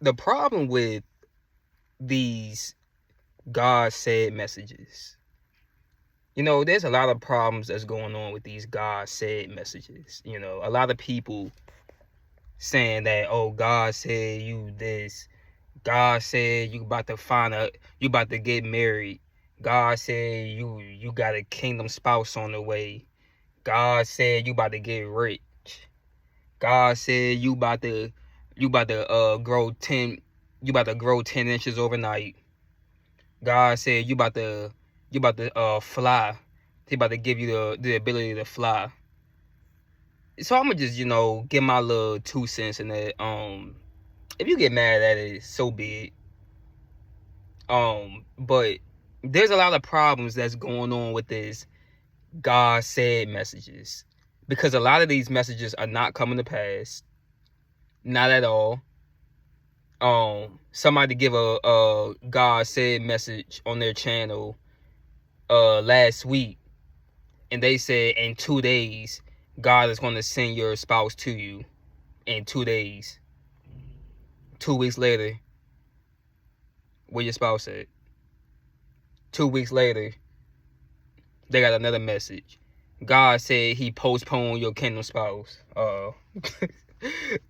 the problem with these God said messages, there's a lot of problems that's going on with these God said messages. A lot of people saying that, oh, God said you this. God said you about to get married. God said you got a kingdom spouse on the way. God said you about to get rich. God said you about to grow 10 inches overnight. God said you about to fly. He about to give you the ability to fly. So I'm gonna just, get my little 2 cents in that. If you get mad at it, so be it. But there's a lot of problems that's going on with this God said messages, because a lot of these messages are not coming to pass, not at all. Somebody give a God said message on their channel last week, and they said in 2 days God is going to send your spouse to you. In 2 days. 2 weeks later, where your spouse at? 2 weeks later, they got another message. God said he postponed your kingdom spouse. I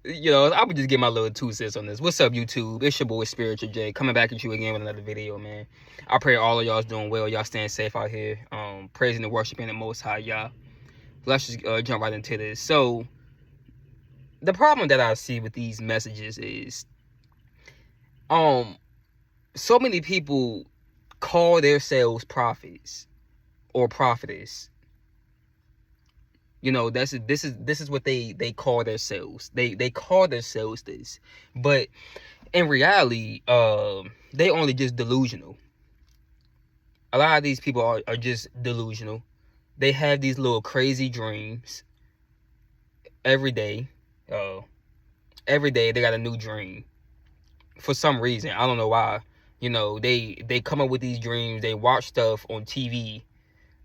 would just get my little 2 cents on this. What's up, YouTube? It's your boy Spiritual J, coming back at you again with another video, man. I pray all of y'all's doing well. Y'all staying safe out here. Praising and worshiping the Most High, y'all. Let's just jump right into this. So, the problem that I see with these messages is, so many people call themselves prophets or prophetess. This is what they call themselves. They call themselves this, but in reality, they only just delusional. A lot of these people are just delusional. They have these little crazy dreams every day. Every day they got a new dream. For some reason, I don't know why. They come up with these dreams. They watch stuff on TV,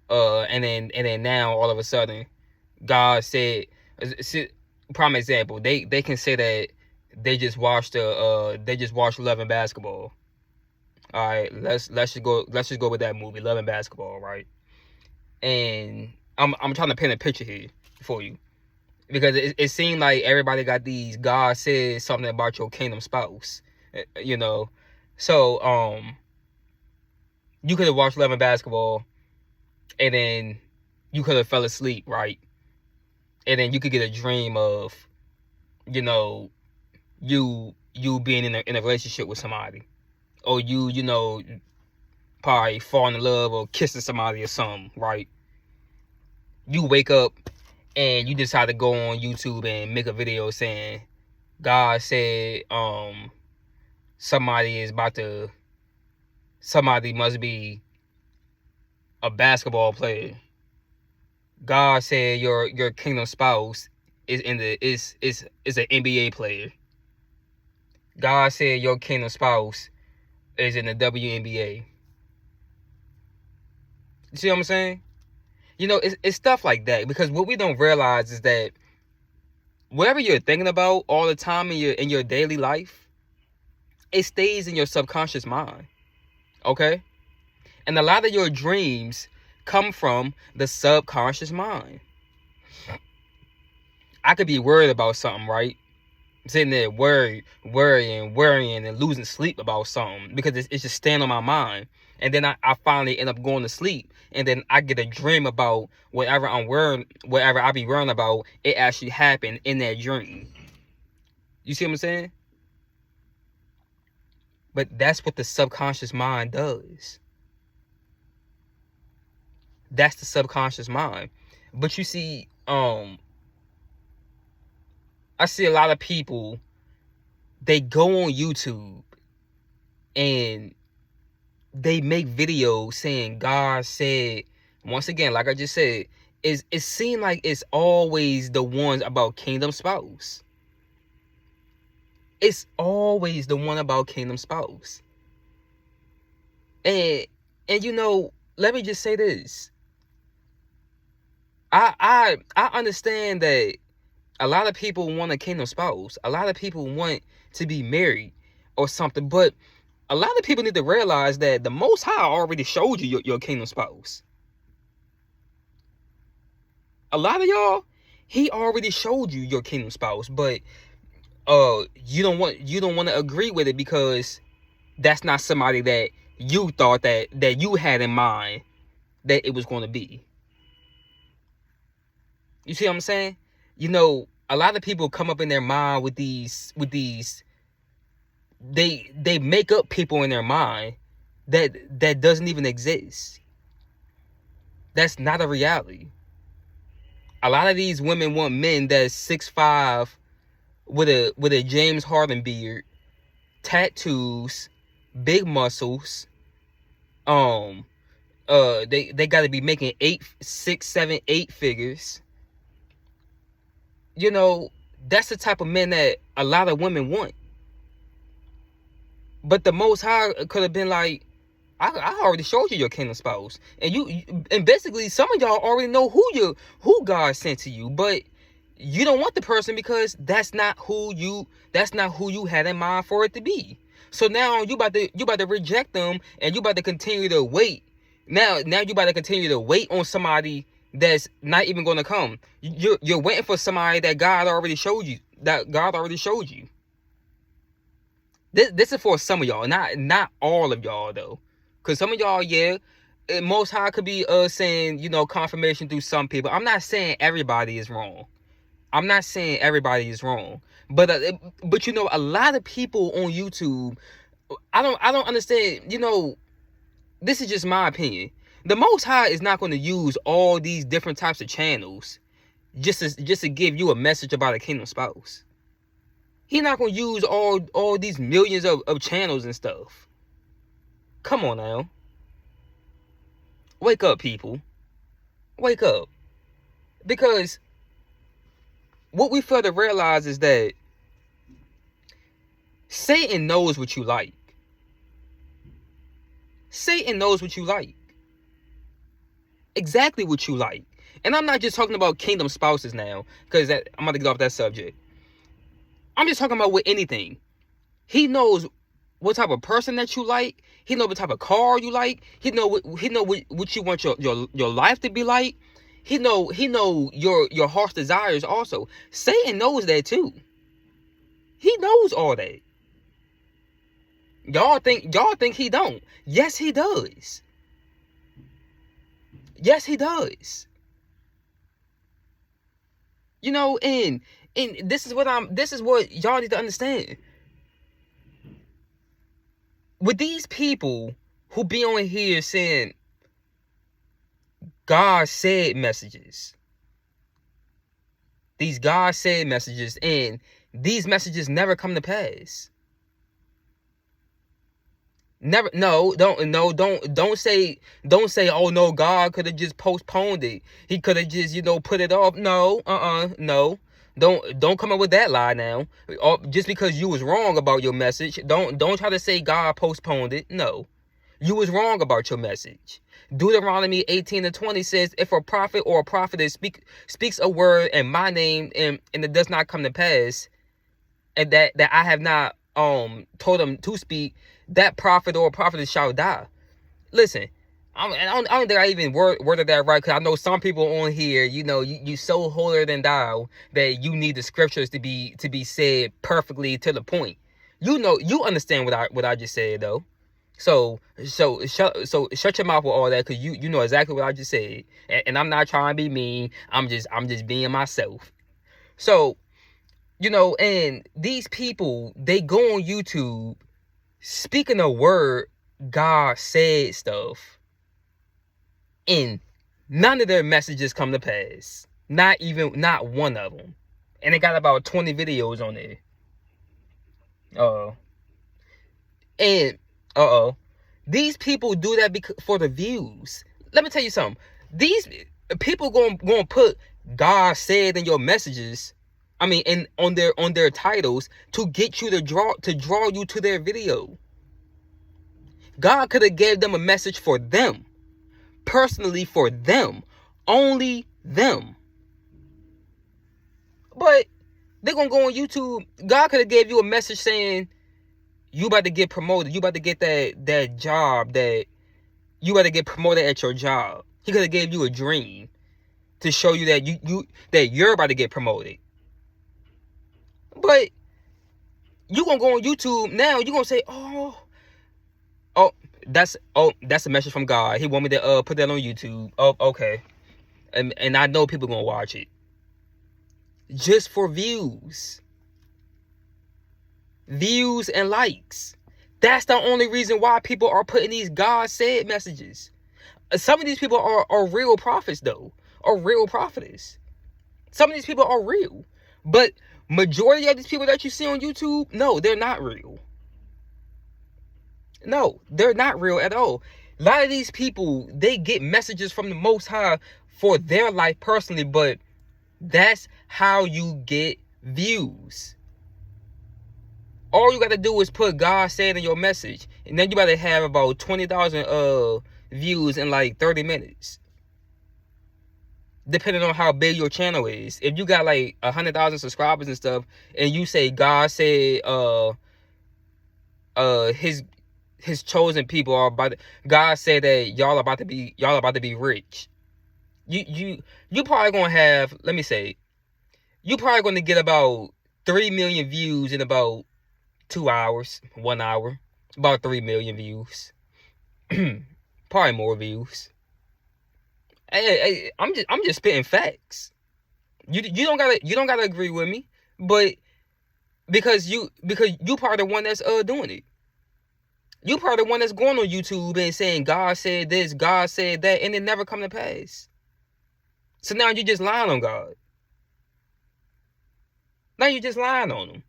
and then now all of a sudden, God said, prime example, they can say that they just watched Love and Basketball. All right, let's just go with that movie, Love and Basketball, right? And I'm trying to paint a picture here for you, because it seemed like everybody got these God said something about your kingdom spouse, So you could have watched Love and Basketball, and then you could have fell asleep, right? And then you could get a dream of, you being in a relationship with somebody, or probably falling in love or kissing somebody or something, right? You wake up and you decide to go on YouTube and make a video saying God said somebody must be a basketball player. God said your kingdom spouse is an NBA player. God said your kingdom spouse is in the WNBA. You see what I'm saying? It's stuff like that, because what we don't realize is that whatever you're thinking about all the time in your daily life, it stays in your subconscious mind. Okay? And a lot of your dreams come from the subconscious mind. I could be worried about something, right? Sitting there worrying and losing sleep about something, because it's just staying on my mind. And then I finally end up going to sleep, and then I get a dream about whatever I be worrying about, it actually happened in that dream. You see what I'm saying? But that's what the subconscious mind does. That's the subconscious mind. But you see, I see a lot of people, they go on YouTube and they make videos saying God said, once again, like I just said, it seems like it's always the ones about kingdom spouse. It's always the one about kingdom spouse. And let me just say this. I understand that a lot of people want a kingdom spouse. A lot of people want to be married. or something. But a lot of people need to realize that the Most High already showed you your kingdom spouse. A lot of y'all, he already showed you your kingdom spouse, but you don't want to agree with it because that's not somebody that you thought that you had in mind that it was going to be. You see what I'm saying? You know, a lot of people come up in their mind with these they make up people in their mind that doesn't even exist. That's not a reality. A lot of these women want men that's 6'5" with a James Harden beard, tattoos, big muscles. They got to be making 8, 6, 7, 8 figures. You know, that's the type of men that a lot of women want. But the Most High could have been like, I already showed you your kingdom spouse, and basically some of y'all already know who God sent to you, but you don't want the person because that's not who you had in mind for it to be. So now you about to reject them, and you about to continue to wait. Now you about to continue to wait on somebody that's not even going to come. You're waiting for somebody that God already showed you. This is for some of y'all, not all of y'all though. Because some of y'all, yeah, Most High could be saying, you know, confirmation through some people. I'm not saying everybody is wrong. But you know, a lot of people on YouTube, I don't understand. You know, this is just my opinion. The Most High is not going to use all these different types of channels just to give you a message about a kingdom spouse. He's not going to use all these millions of channels and stuff. Come on now. Wake up, people. Wake up. Because what we fail to realize is that Satan knows what you like. Satan knows what you like. Exactly what you like. And I'm not just talking about kingdom spouses now, because I'm about to get off that subject. I'm just talking about with anything. He knows what type of person that you like. He knows what type of car you like. He know what you want your life to be like. He know your heart's desires also. Satan knows that too. He knows all that. Y'all think he don't. Yes, he does. Yes, he does. You know, and this is what y'all need to understand. With these people who be on here saying God said messages. These God said messages, and these messages never come to pass. Never. Don't say, oh no, God could have just postponed it. He could have just, put it off. No. Don't come up with that lie now. Just because you was wrong about your message, don't try to say God postponed it. No. You was wrong about your message. Deuteronomy 18:20 says, if a prophet or a prophetess speaks a word in my name and it does not come to pass, and that I have not told them to speak, that prophet or prophetess shall die. Listen, I don't think I even worded that right, because I know some people on here, you so holier than thou that you need the scriptures to be said perfectly to the point. You understand what I just said though. So shut your mouth with all that, because you know exactly what I just said, and I'm not trying to be mean. I'm just being myself. So, and these people, they go on YouTube speaking a word God said stuff, and none of their messages come to pass. Not one of them. And they got about 20 videos on there. These people do that for the views. Let me tell you something. These people going to put God said in your messages, and on their titles, to get you to draw you to their video. God could have gave them a message for them, personally for them, only them. But they're gonna go on YouTube. God could have gave you a message saying, You about to get promoted. You about to get that job that you about to get promoted at your job. He could have gave you a dream to show you that you're about to get promoted. But you gonna go on YouTube now. You gonna say, oh, that's a message from God. He want me to put that on YouTube. Oh, okay. And I know people gonna watch it just for views and likes. That's the only reason why people are putting these God said messages. Some of these people are real prophets though, or real prophetess. Some of these people are real, but majority of these people that you see on YouTube, no, they're not real. No, they're not real at all. A lot of these people, they get messages from the Most High for their life personally, but that's how you get views. All you got to do is put God said in your message, and then you got to have about 20,000 views in like 30 minutes. Depending on how big your channel is. If you got like 100,000 subscribers and stuff, and you say God said his chosen people are about to, God said that y'all about to be rich. You probably gonna have, let me say, you probably gonna get about 3 million views in about 2 hours, 1 hour, about 3 million views. Probably more views. Hey, I'm just spitting facts. You don't gotta agree with me, but because you probably the one that's doing it. You probably the one that's going on YouTube and saying God said this, God said that, and it never come to pass. So now you just lying on God. Now you just lying on him.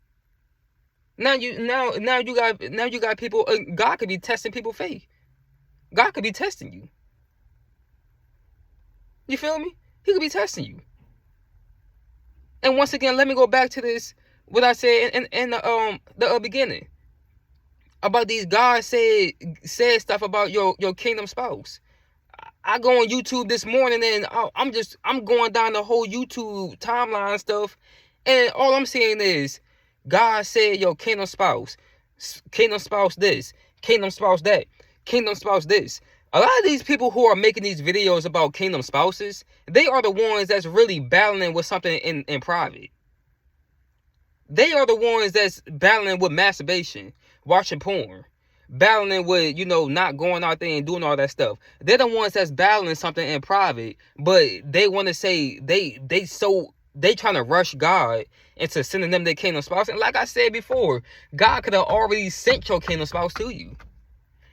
Now you got people. God could be testing people's faith. God could be testing you. You feel me? He could be testing you. And once again, let me go back to this, what I said in the beginning about these God said stuff about your kingdom spouse. I go on YouTube this morning and I'm going down the whole YouTube timeline stuff, and all I'm saying is God said your kingdom spouse this, kingdom spouse that, kingdom spouse this. A lot of these people who are making these videos about kingdom spouses, they are the ones that's really battling with something in private. They are the ones that's battling with masturbation, watching porn, battling with, not going out there and doing all that stuff. They're the ones that's battling something in private, but they want to say they trying to rush God into sending them their kingdom spouse. And like I said before, God could have already sent your kingdom spouse to you.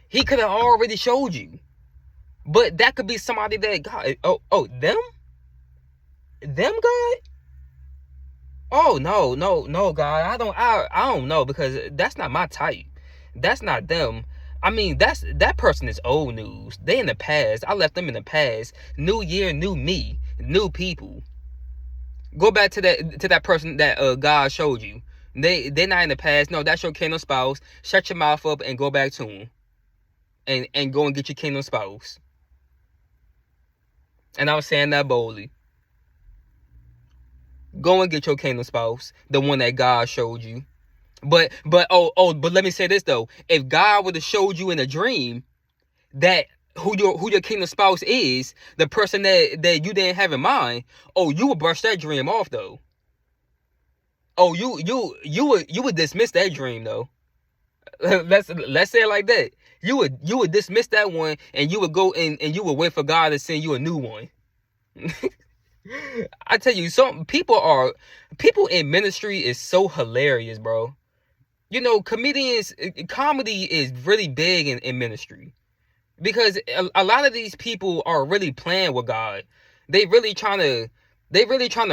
He could have already showed you. But that could be somebody that God, them God? Oh, no, God. I don't know, because that's not my type. That's not them. I mean, that person is old news. They in the past. I left them in the past. New year, new me, new people. Go back to that person that God showed you. They're not in the past. No, that's your kingdom spouse. Shut your mouth up and go back to him. And go and get your kingdom spouse. And I was saying that boldly. Go and get your kingdom spouse, the one that God showed you. But let me say this though. If God would have showed you in a dream that who your kingdom spouse is, the person that you didn't have in mind, you would brush that dream off though. You would dismiss that dream though. Let's say it like that. You would dismiss that one, and you would go and you would wait for God to send you a new one. I tell you, some people in ministry is so hilarious, bro. Comedy is really big in ministry, because a lot of these people are really playing with God. They really trying to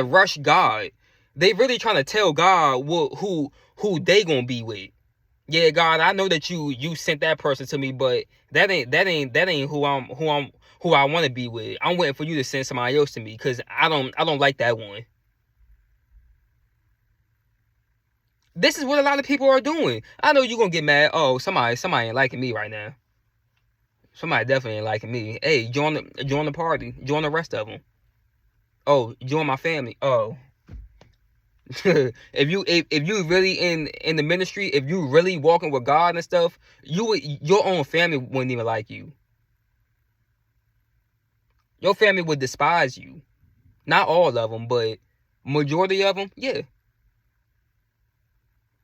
rush God. They really trying to tell God who they gonna be with. Yeah, God, I know that you sent that person to me, but that ain't who I want to be with. I'm waiting for you to send somebody else to me, because I don't like that one. This is what a lot of people are doing. I know you're gonna get mad. Oh, somebody ain't liking me right now. Somebody definitely ain't liking me. Hey, join the party. Join the rest of them. Oh, join my family. Oh, if you really in the ministry, if you really walking with God and stuff, your own family wouldn't even like you. Your family would despise you. Not all of them, but majority of them, yeah.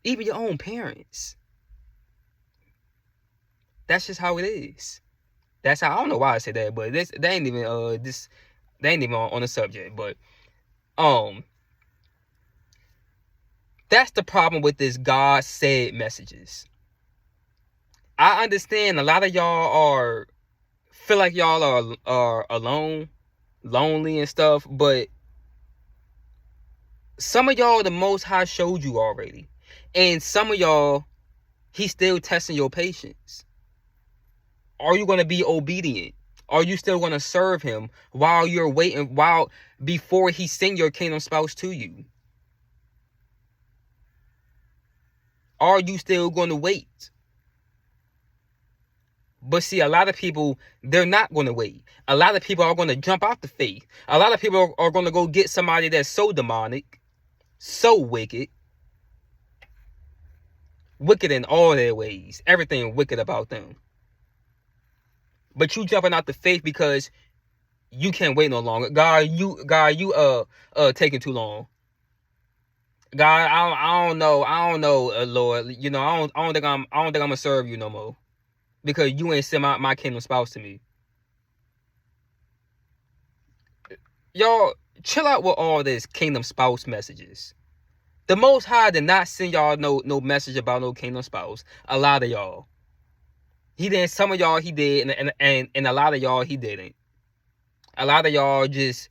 Even your own parents. That's just how it is. That's how, I don't know why I said that, but they ain't even on the subject. But that's the problem with this God said messages. I understand a lot of y'all feel like y'all are alone, lonely and stuff, but some of y'all the Most High showed you already. And some of y'all, he's still testing your patience. Are you going to be obedient? Are you still going to serve him while you're waiting, before he send your kingdom spouse to you? Are you still going to wait? But see, a lot of people, they're not going to wait. A lot of people are going to jump out the faith. A lot of people are going to go get somebody that's so demonic, so wicked in all their ways. Everything wicked about them. But you jumping out the faith because you can't wait no longer. God, you taking too long. God, I don't know, Lord. You know, I don't think I'm gonna serve you no more, because you ain't send my kingdom spouse to me. Y'all, chill out with all this kingdom spouse messages. The Most High did not send y'all no message about no kingdom spouse. A lot of y'all, he didn't. Some of y'all he did, and a lot of y'all he didn't. A lot of y'all just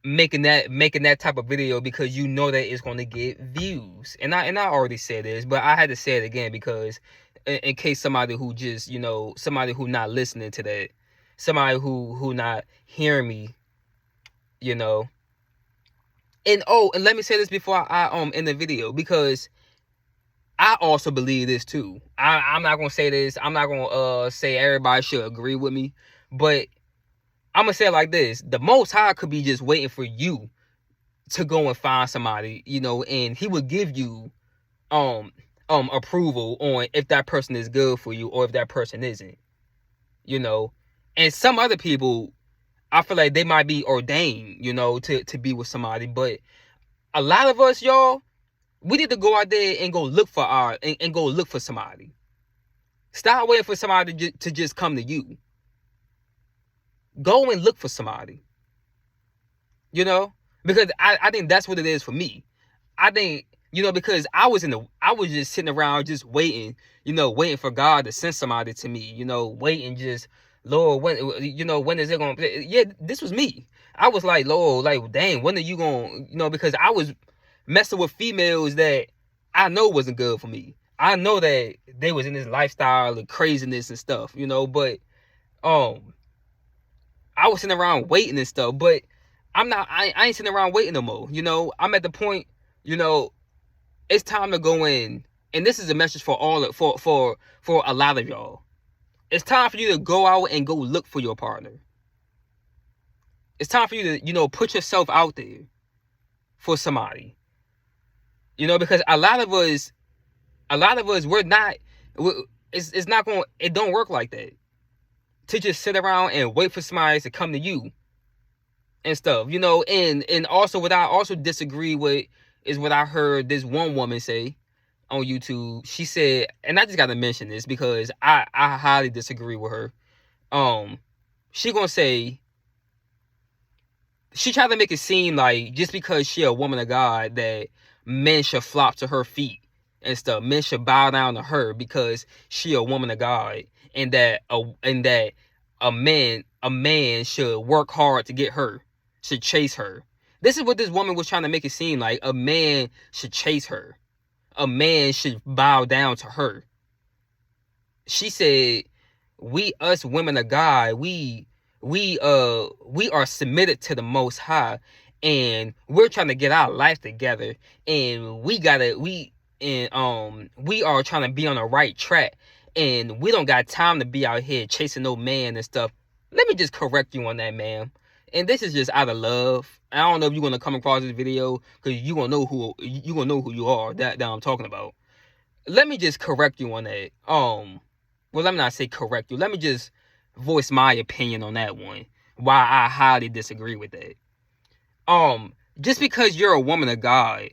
making that type of video because you know that it's going to get views. And I already said this, but I had to say it again because in case somebody who just, somebody who not listening to that, somebody who not hearing me, and let me say this before I end the video, because I also believe this too. I'm not gonna say this. I'm not gonna say everybody should agree with me, but I'm gonna say it like this: the Most High could be just waiting for you to go and find somebody, and he would give you approval on if that person is good for you or if that person isn't. And some other people, I feel like they might be ordained, to be with somebody, but a lot of us, y'all, we need to go out there and go look for and go look for somebody. Stop waiting for somebody to just come to you. Go and look for somebody. Because I think that's what it is for me. I think, because I was just sitting around just waiting, waiting for God to send somebody to me, waiting just, Lord, when is it going to, yeah, this was me. I was like, Lord, like, dang, when are you going, because I was messing with females that I know wasn't good for me. I know that they was in this lifestyle of craziness and stuff, but, I was sitting around waiting and stuff, but I ain't sitting around waiting no more. I'm at the point, it's time to go in. And this is a message for for a lot of y'all. It's time for you to go out and go look for your partner. It's time for you to, put yourself out there for somebody. Because a lot of us, we're not, it's not going, it don't work like that. To just sit around and wait for somebody to come to you and stuff, and also what I also disagree with is what I heard this one woman say on YouTube. She said, and I just got to mention this because I highly disagree with her. She gonna say, she tried to make it seem like just because she a woman of God that men should flop to her feet and stuff. Men should bow down to her because she a woman of God, and that a man should work hard to get her, should chase her. This is what this woman was trying to make it seem like. A man should chase her. A man should bow down to her. She said, us women of God, we are submitted to the Most High, and we're trying to get our life together, and we are trying to be on the right track, and we don't got time to be out here chasing no man and stuff. Let me just correct you on that, ma'am. and this is just out of love. I don't know if you're gonna come across this video because you gonna know who you are that I'm talking about. Let me just correct you on that. Well, let me not say correct you. Let me just voice my opinion on that one. Why I highly disagree with that. Just because you're a woman of God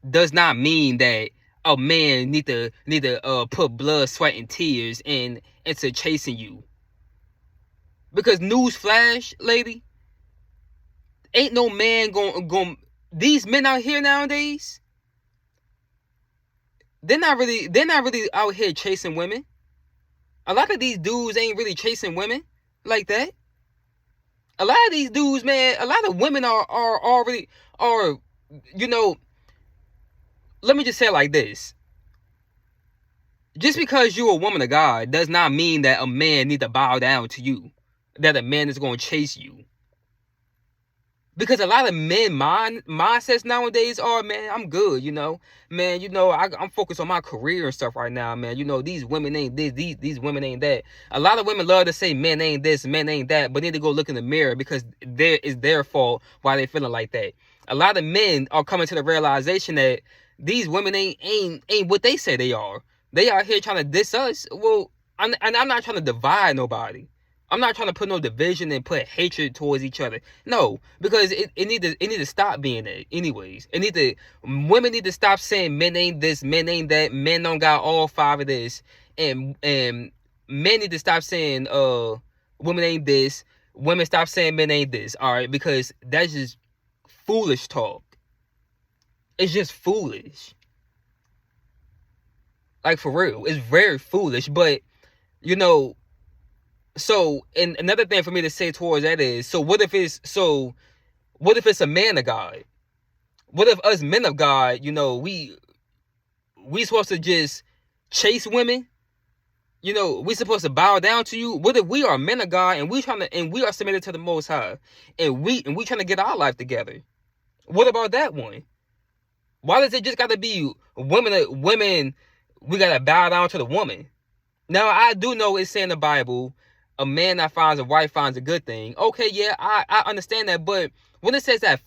does not mean that a man need to put blood, sweat, and tears into chasing you. Because newsflash, lady, ain't no man going. These men out here nowadays, they're not really out here chasing women. A lot of these dudes ain't really chasing women like that. A lot of these dudes, man, a lot of women are already, you know, let me just say it like this. Just because you're a woman of God does not mean that a man needs to bow down to you. That a man is going to chase you. Because a lot of men mindsets nowadays are, man, I'm good, you know. Man, you know, I'm focused on my career and stuff right now, man. You know, these women ain't this, these women ain't that. A lot of women love to say men ain't this, men ain't that, but need to go look in the mirror because it's their fault why they feeling like that. A lot of men are coming to the realization that these women ain't what they say they are. They out here trying to diss us. Well, I'm not trying to divide nobody. I'm not trying to put no division and put hatred towards each other. No, because it need to stop being that. Anyways, women need to stop saying men ain't this, men ain't that, men don't got all five of this, and men need to stop saying women ain't this, women stop saying men ain't this. All right, because that's just foolish talk. It's just foolish. Like, for real, it's very foolish. But you know. So, and another thing for me to say towards that is, what if it's a man of God? What if us men of God, you know, we supposed to just chase women? You know, we supposed to bow down to you? What if we are men of God and we are submitted to the Most High, and we trying to get our life together? What about that one? Why does it just got to be women? We gotta bow down to the woman. Now, I do know it's saying in the Bible, a man that finds a wife finds a good thing. Okay, yeah, I understand that. But when it says that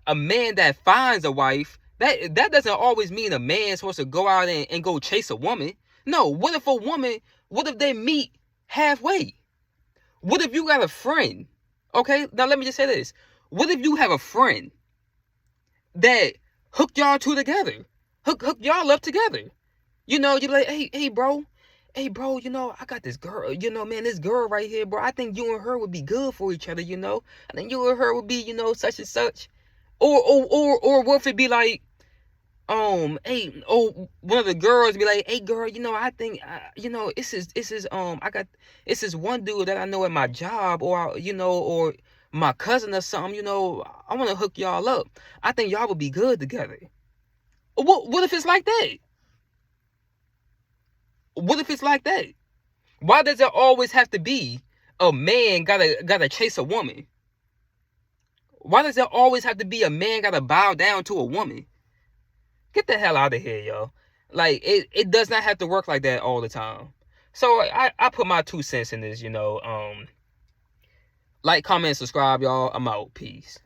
a man that finds a wife, that doesn't always mean a man's supposed to go out and go chase a woman. No, what if they meet halfway? What if you got a friend? Okay, now let me just say this. What if you have a friend that hooked y'all two together? Hook y'all up together. You know, you're like, hey, bro, you know, I got this girl, you know, man, this girl right here, bro. I think you and her would be good for each other, you know. I think you and her would be, you know, such and such. Or what if it be like, one of the girls be like, hey, girl, you know, I think, you know, it's this one dude that I know at my job, or, you know, or my cousin or something, you know, I want to hook y'all up. I think y'all would be good together. What if it's like that? What if it's like that? Why does it always have to be a man gotta chase a woman? Why does it always have to be a man gotta bow down to a woman? Get the hell out of here, yo. Like, it does not have to work like that all the time. So I put my 2 cents in this, you know. Like, comment, subscribe, y'all. I'm out. Peace.